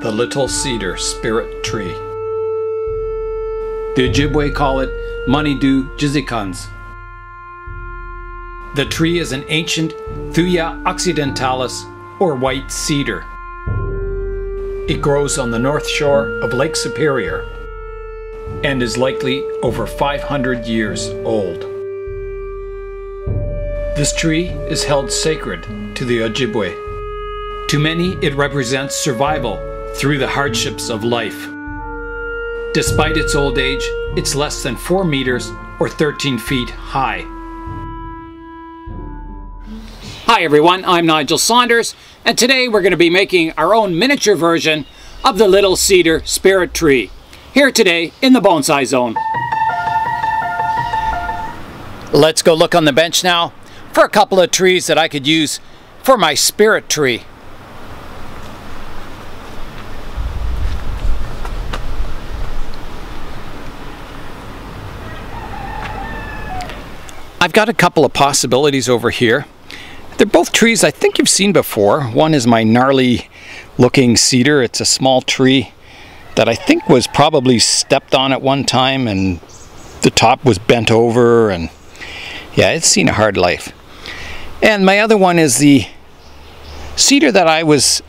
the little cedar spirit tree. The Ojibwa call it Manidu Jizikans. The tree is an ancient Thuya occidentalis, or white cedar. It grows on the north shore of Lake Superior and is likely over 500 years old. This tree is held sacred to the Ojibwa. To many, it represents survival through the hardships of life. Despite its old age, it's less than 4 meters or 13 feet high. Hi everyone, I'm Nigel Saunders, and today we're going to be making our own miniature version of the little cedar spirit tree, here today in the Bonsai Zone. Let's go look on the bench now for a couple of trees that I could use for my spirit tree. I've got a couple of possibilities over here. They're both trees I think you've seen before. One is my gnarly looking cedar. It's a small tree that I think was probably stepped on at one time and the top was bent over, and yeah, it's seen a hard life. And my other one is the cedar that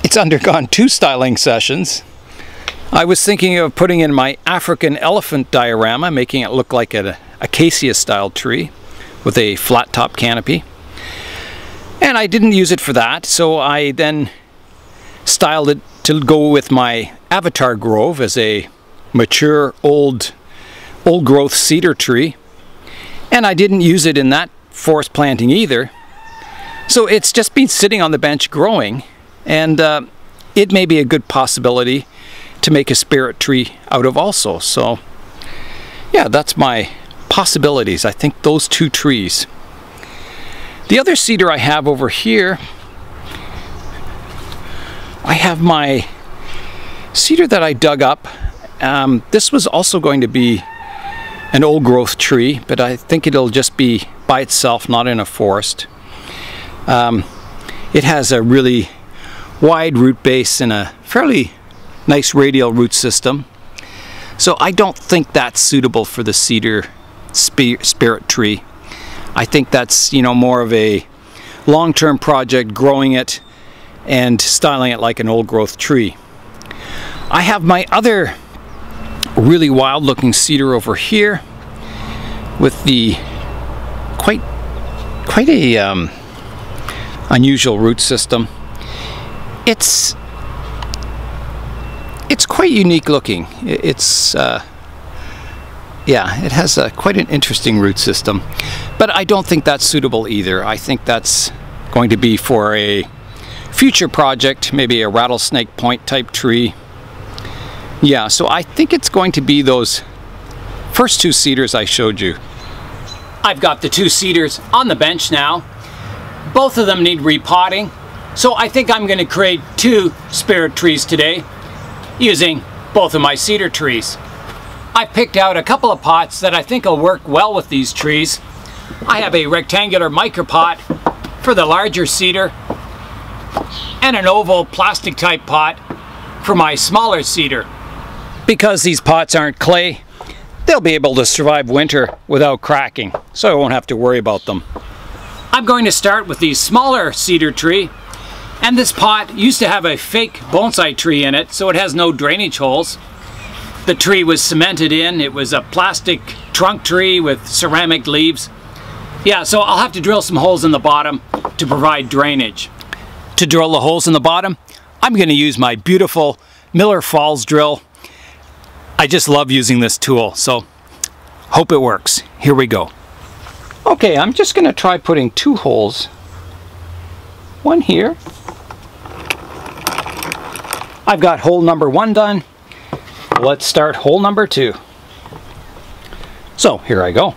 it's undergone 2 styling sessions. I was thinking of putting in my African elephant diorama, making it look like an acacia style tree with a flat top canopy. And I didn't use it for that, so I then styled it to go with my avatar grove as a mature old growth cedar tree. And I didn't use it in that forest planting either. So it's just been sitting on the bench growing, and it may be a good possibility to make a spirit tree out of also. So yeah, that's my possibilities. I think those 2 trees. The other cedar I have over here, I have my cedar that I dug up. This was also going to be an old growth tree, but I think it'll just be by itself, not in a forest. It has a really wide root base and a fairly nice radial root system. So I don't think that's suitable for the cedar spirit tree. I think that's, more of a long-term project, growing it and styling it like an old growth tree. I have my other really wild looking cedar over here with the quite a unusual root system. It's quite unique looking. Yeah, it has quite an interesting root system, but I don't think that's suitable either. I think that's going to be for a future project, maybe a rattlesnake point type tree. Yeah, so I think it's going to be those first 2 cedars I showed you. I've got the 2 cedars on the bench now. Both of them need repotting, so I think I'm going to create 2 spirit trees today using both of my cedar trees. I picked out a couple of pots that I think will work well with these trees. I have a rectangular micropot for the larger cedar and an oval plastic type pot for my smaller cedar. Because these pots aren't clay, they'll be able to survive winter without cracking, so I won't have to worry about them. I'm going to start with the smaller cedar tree, and this pot used to have a fake bonsai tree in it, so it has no drainage holes. The tree was cemented in. It was a plastic trunk tree with ceramic leaves. Yeah, so I'll have to drill some holes in the bottom to provide drainage. To drill the holes in the bottom, I'm going to use my beautiful Miller Falls drill. I just love using this tool, so hope it works. Here we go. Okay, I'm just going to try putting 2 holes. One here. I've got hole number 1 done. Let's start hole number 2. So here I go.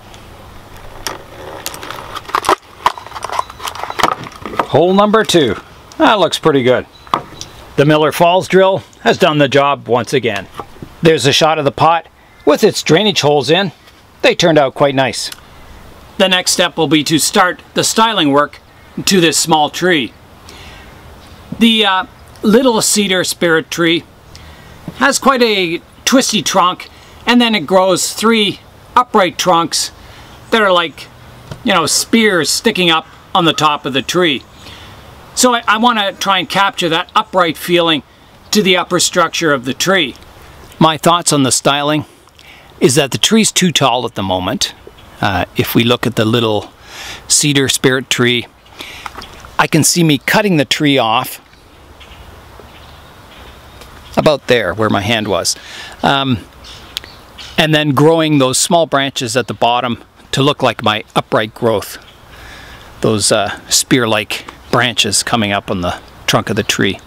Hole number 2. That looks pretty good. The Miller Falls drill has done the job once again. There's a shot of the pot with its drainage holes in. They turned out quite nice. The next step will be to start the styling work to this small tree. The little cedar spirit tree. Has quite a twisty trunk, and then it grows 3 upright trunks that are like, you know, spears sticking up on the top of the tree. So I want to try and capture that upright feeling to the upper structure of the tree. My thoughts on the styling is that the tree's too tall at the moment. If we look at the little cedar spirit tree, I can see me cutting the tree off about there where my hand was, and then growing those small branches at the bottom to look like my upright growth, those spear-like branches coming up on the trunk of the tree.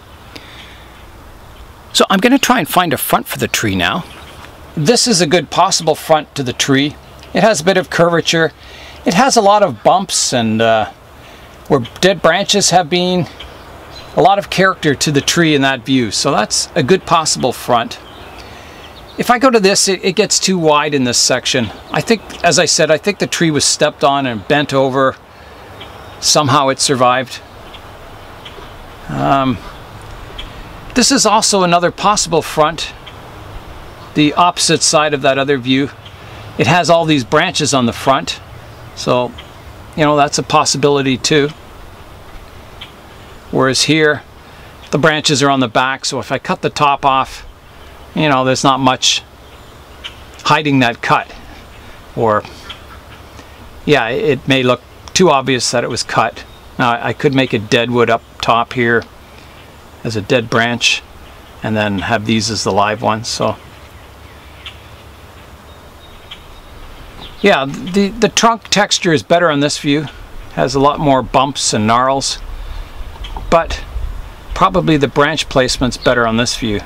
So I'm going to try and find a front for the tree now. This is a good possible front to the tree. It has a bit of curvature. It has a lot of bumps, and where dead branches have been, a lot of character to the tree in that view. So that's a good possible front. If I go to this, it gets too wide in this section. I think, as I said, I think the tree was stepped on and bent over. Somehow it survived. This is also another possible front, the opposite side of that other view. It has all these branches on the front, so you know, that's a possibility too. Whereas here the branches are on the back, so if I cut the top off, you know, there's not much hiding that cut. Or yeah, it may look too obvious that it was cut. Now I could make a deadwood up top here as a dead branch and then have these as the live ones. So yeah, the trunk texture is better on this view. Has a lot more bumps and gnarls, but probably the branch placement's better on this view.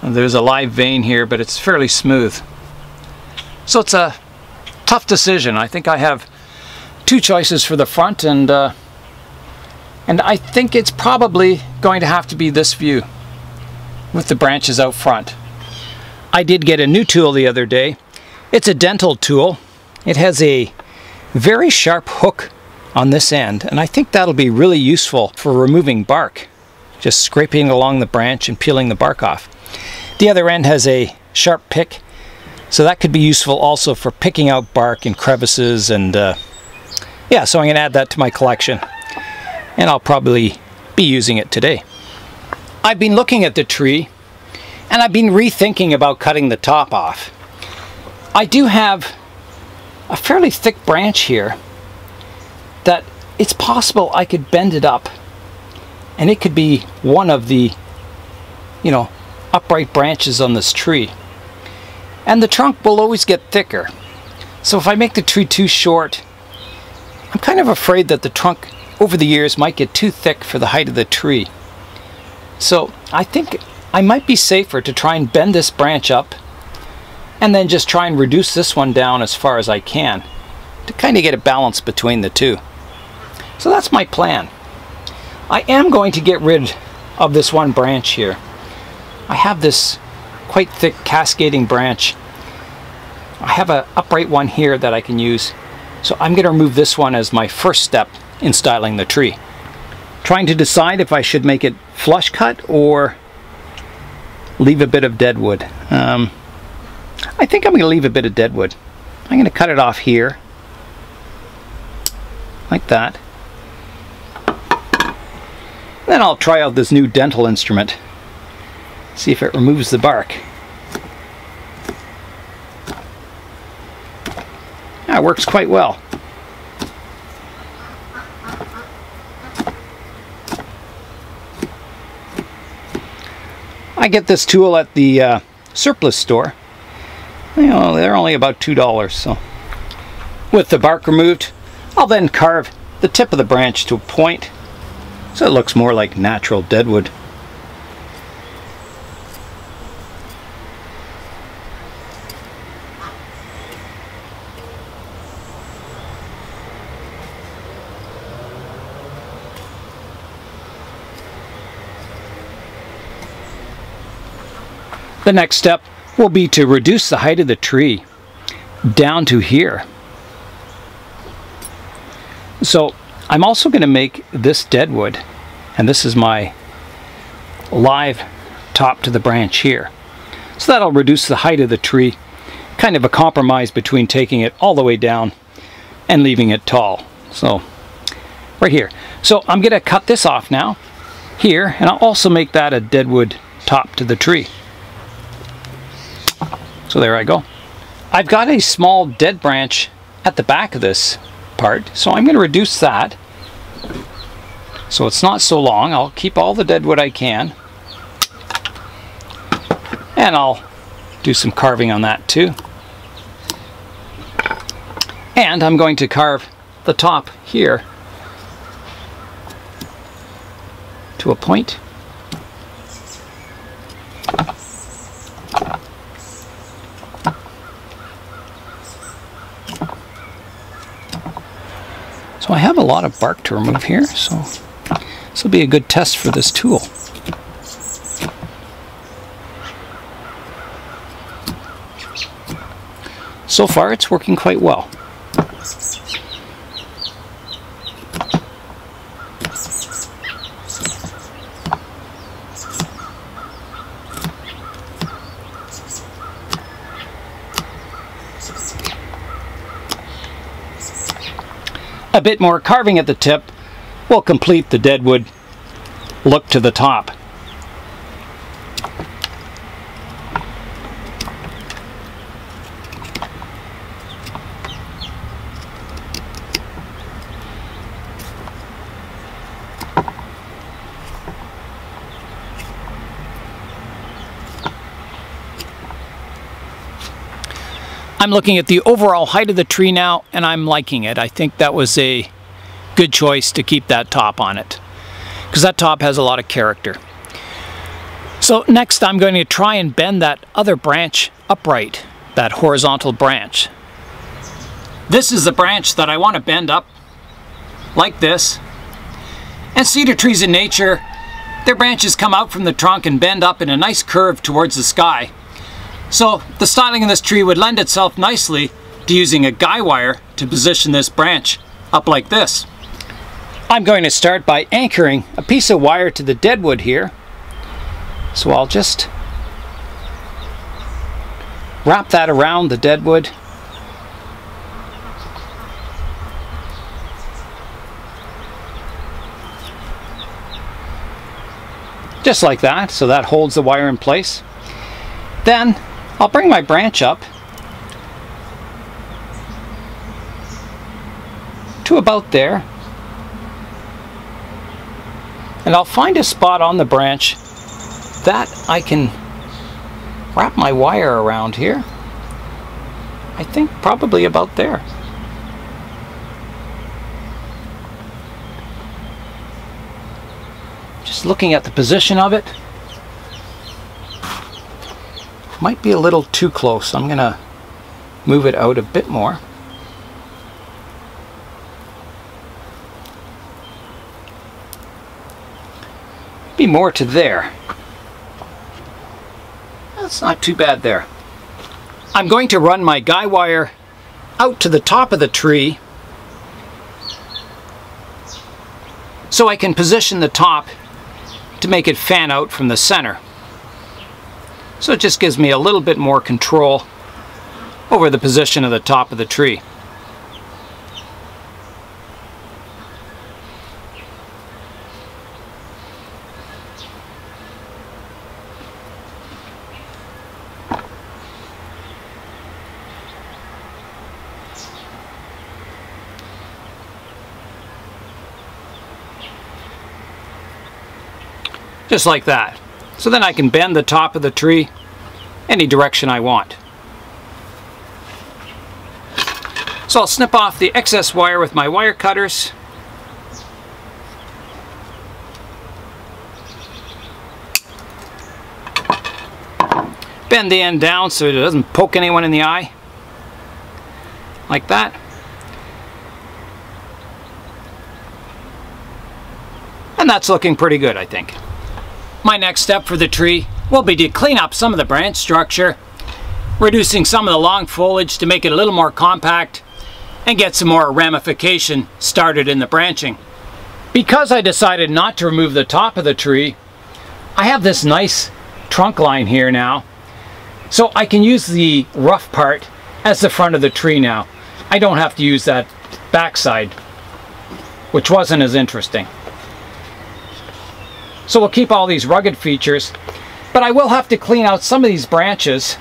And there's a live vein here, but it's fairly smooth. So it's a tough decision. I think I have 2 choices for the front, and I think it's probably going to have to be this view with the branches out front. I did get a new tool the other day. It's a dental tool. It has a very sharp hook on this end, and I think that'll be really useful for removing bark. Just scraping along the branch and peeling the bark off. The other end has a sharp pick, so that could be useful also for picking out bark and crevices, and yeah, so I'm going to add that to my collection, and I'll probably be using it today. I've been looking at the tree, and I've been rethinking about cutting the top off. I do have a fairly thick branch here that it's possible I could bend it up, and it could be one of the, you know, upright branches on this tree. And the trunk will always get thicker. So if I make the tree too short, I'm kind of afraid that the trunk over the years might get too thick for the height of the tree. So I think I might be safer to try and bend this branch up and then just try and reduce this one down as far as I can to kind of get a balance between the two. So that's my plan. I am going to get rid of this one branch here. I have this quite thick cascading branch. I have an upright one here that I can use. So I'm going to remove this one as my first step in styling the tree. Trying to decide if I should make it flush cut or leave a bit of deadwood. I think I'm going to leave a bit of deadwood. I'm going to cut it off here, like that. Then I'll try out this new dental instrument, see if it removes the bark. Yeah, it works quite well. I get this tool at the surplus store. You know, they're only about $2. So, with the bark removed, I'll then carve the tip of the branch to a point so it looks more like natural deadwood. The next step will be to reduce the height of the tree down to here. So I'm also going to make this deadwood and this is my live top to the branch here. So that'll reduce the height of the tree, kind of a compromise between taking it all the way down and leaving it tall. So right here. So I'm going to cut this off now here, and I'll also make that a deadwood top to the tree. So there I go. I've got a small dead branch at the back of this part, so I'm going to reduce that so it's not so long. I'll keep all the deadwood I can, and I'll do some carving on that too. And I'm going to carve the top here to a point. So I have a lot of bark to remove here, so this will be a good test for this tool. So far it's working quite well. A bit more carving at the tip will complete the deadwood look to the top. I'm looking at the overall height of the tree now, and I'm liking it. I think that was a good choice to keep that top on it, because that top has a lot of character. So next I'm going to try and bend that other branch upright, that horizontal branch. This is the branch that I want to bend up like this. And cedar trees in nature, their branches come out from the trunk and bend up in a nice curve towards the sky. So the styling of this tree would lend itself nicely to using a guy wire to position this branch up like this. I'm going to start by anchoring a piece of wire to the deadwood here. So I'll just wrap that around the deadwood. Just like that, so that holds the wire in place. Then I'll bring my branch up to about there, and I'll find a spot on the branch that I can wrap my wire around here. I think probably about there. Just looking at the position of it, might be a little too close. I'm gonna move it out a bit more. Be more to there. That's not too bad there. I'm going to run my guy wire out to the top of the tree so I can position the top to make it fan out from the center. So it just gives me a little bit more control over the position of the top of the tree. Just like that. So then I can bend the top of the tree any direction I want. So I'll snip off the excess wire with my wire cutters. Bend the end down so it doesn't poke anyone in the eye. Like that. And that's looking pretty good, I think. My next step for the tree will be to clean up some of the branch structure, reducing some of the long foliage to make it a little more compact and get some more ramification started in the branching. Because I decided not to remove the top of the tree, I have this nice trunk line here now. So I can use the rough part as the front of the tree now. I don't have to use that backside, which wasn't as interesting. So we'll keep all these rugged features, but I will have to clean out some of these branches.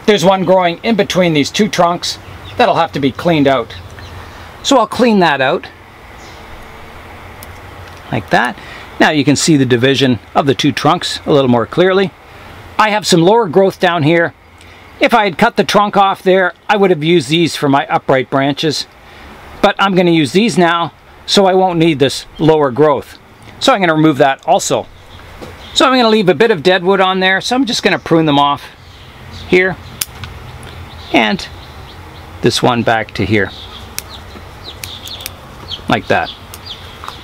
There's one growing in between these two trunks that'll have to be cleaned out. So I'll clean that out like that. Now you can see the division of the two trunks a little more clearly. I have some lower growth down here. If I had cut the trunk off there, I would have used these for my upright branches. But I'm going to use these now, so I won't need this lower growth. So I'm going to remove that also. So I'm going to leave a bit of dead wood on there, so I'm just going to prune them off here. And this one back to here. Like that.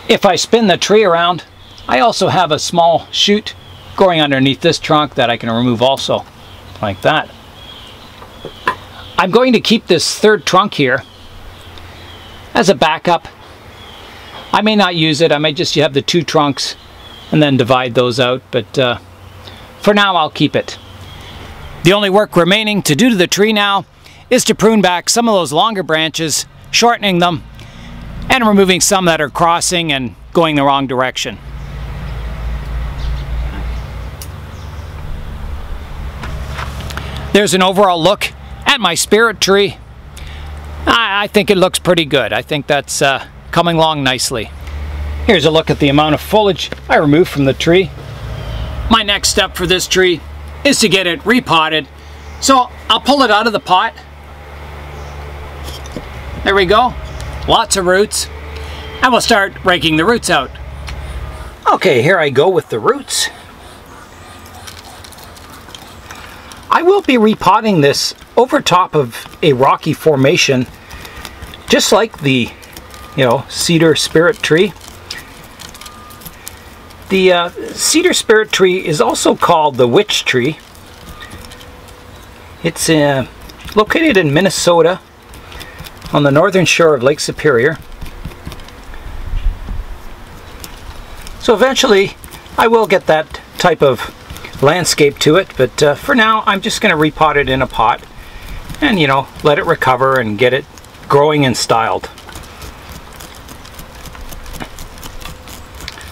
If I spin the tree around, I also have a small shoot growing underneath this trunk that I can remove also. Like that. I'm going to keep this third trunk here as a backup. I may not use it. I may just have the two trunks and then divide those out, but for now I'll keep it. The only work remaining to do to the tree now is to prune back some of those longer branches, shortening them, and removing some that are crossing and going the wrong direction. There's an overall look at my spirit tree. I think it looks pretty good. I think that's coming along nicely. Here's a look at the amount of foliage I removed from the tree. My next step for this tree is to get it repotted. So I'll pull it out of the pot. There we go. Lots of roots. And we'll start raking the roots out. Okay, here I go with the roots. I will be repotting this over top of a rocky formation, just like the, cedar spirit tree. The cedar spirit tree is also called the witch tree. It's located in Minnesota on the northern shore of Lake Superior. So eventually I will get that type of landscape to it, but for now I'm just going to repot it in a pot and let it recover and get it growing and styled.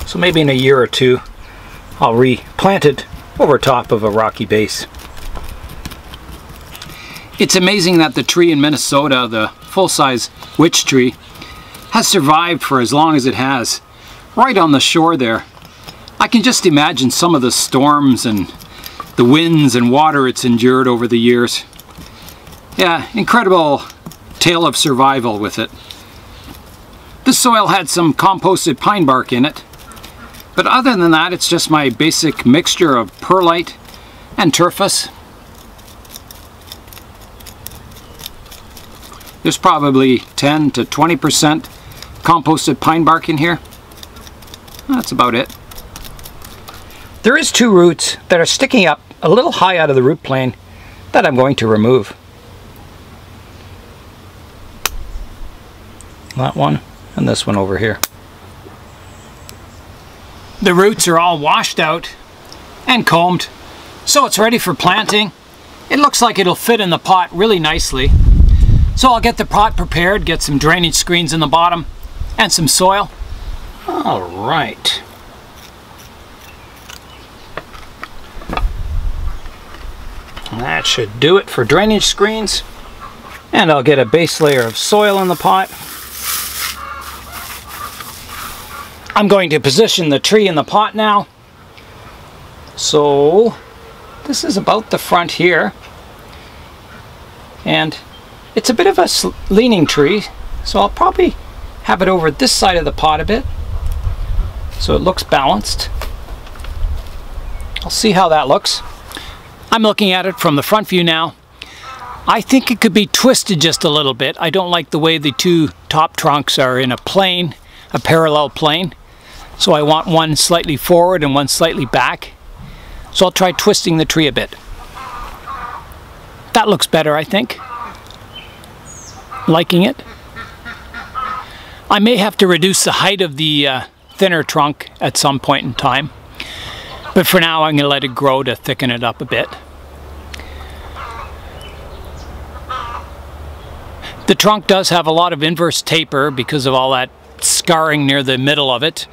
So maybe in a year or two I'll replant it over top of a rocky base. It's amazing that the tree in Minnesota, the full-size witch tree, has survived for as long as it has, right on the shore there. I can just imagine some of the storms and the winds and water it's endured over the years. Yeah, incredible tale of survival with it. The soil had some composted pine bark in it, but other than that it's just my basic mixture of perlite and turfus. There's probably 10 to 20% composted pine bark in here. That's about it. There is two roots that are sticking up a little high out of the root plane that I'm going to remove. That one and this one over here. The roots are all washed out and combed, so it's ready for planting. It looks like it'll fit in the pot really nicely. So I'll get the pot prepared, get some drainage screens in the bottom and some soil. All right. That should do it for drainage screens. And I'll get a base layer of soil in the pot. I'm going to position the tree in the pot now. So this is about the front here. And it's a bit of a leaning tree, so I'll probably have it over this side of the pot a bit, so it looks balanced. I'll see how that looks. I'm looking at it from the front view now. I think it could be twisted just a little bit. I don't like the way the two top trunks are in a plane, a parallel plane. So I want one slightly forward and one slightly back. So I'll try twisting the tree a bit. That looks better, I think. Liking it. I may have to reduce the height of the thinner trunk at some point in time, but for now I'm going to let it grow to thicken it up a bit. The trunk does have a lot of inverse taper because of all that scarring near the middle of it,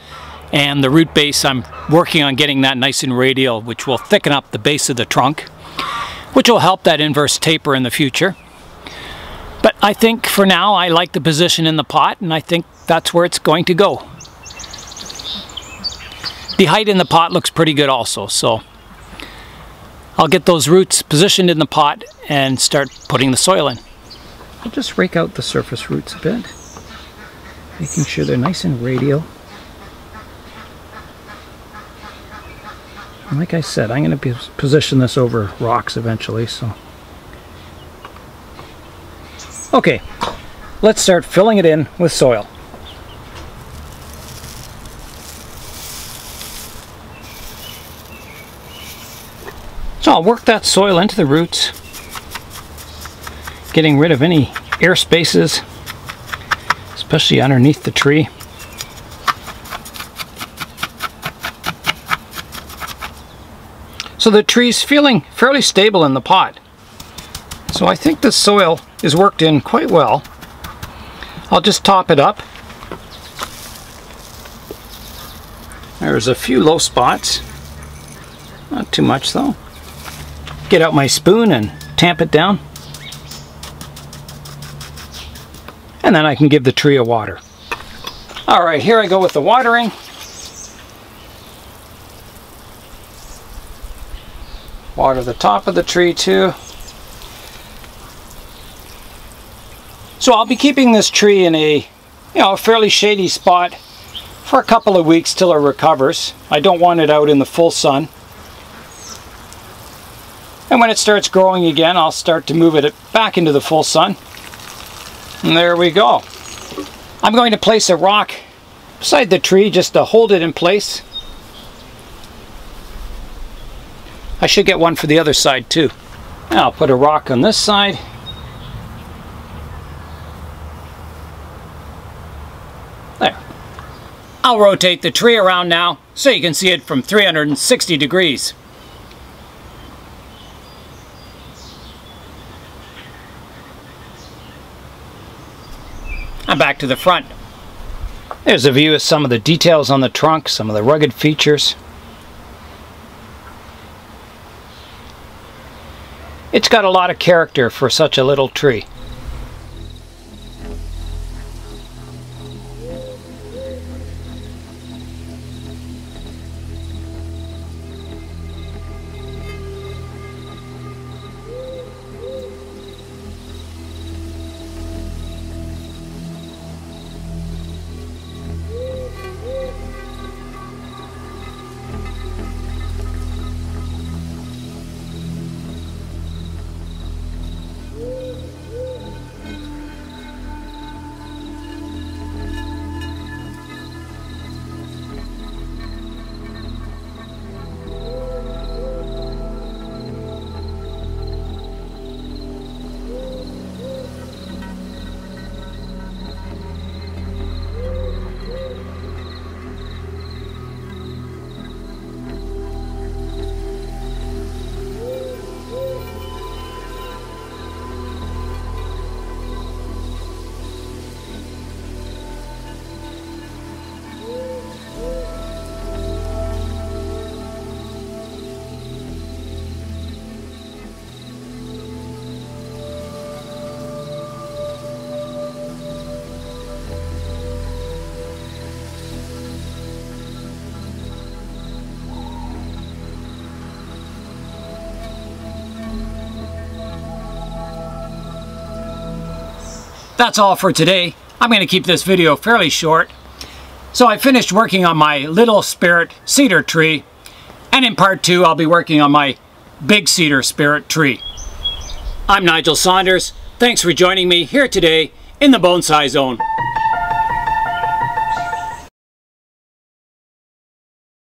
and the root base, I'm working on getting that nice and radial, which will thicken up the base of the trunk, which will help that inverse taper in the future. But I think for now I like the position in the pot, and I think that's where it's going to go. The height in the pot looks pretty good also, so I'll get those roots positioned in the pot and start putting the soil in. I'll just rake out the surface roots a bit, making sure they're nice and radial. And like I said, I'm going to position this over rocks eventually, so. Okay, let's start filling it in with soil. So I'll work that soil into the roots, getting rid of any air spaces, especially underneath the tree. So the tree's feeling fairly stable in the pot. So I think the soil is worked in quite well. I'll just top it up. There's a few low spots. Not too much though. Get out my spoon and tamp it down. And then I can give the tree a water. Alright, here I go with the watering. Water the top of the tree too. So I'll be keeping this tree in a fairly shady spot for a couple of weeks till it recovers. I don't want it out in the full sun. And when it starts growing again, I'll start to move it back into the full sun. And there we go. I'm going to place a rock beside the tree just to hold it in place. I should get one for the other side too. Now I'll put a rock on this side. There. I'll rotate the tree around now so you can see it from 360 degrees. And back to the front. There's a view of some of the details on the trunk, some of the rugged features. It's got a lot of character for such a little tree. That's all for today. I'm going to keep this video fairly short. So I finished working on my little spirit cedar tree, and in part 2 I'll be working on my big cedar spirit tree. I'm Nigel Saunders. Thanks for joining me here today in the Bonsai Zone.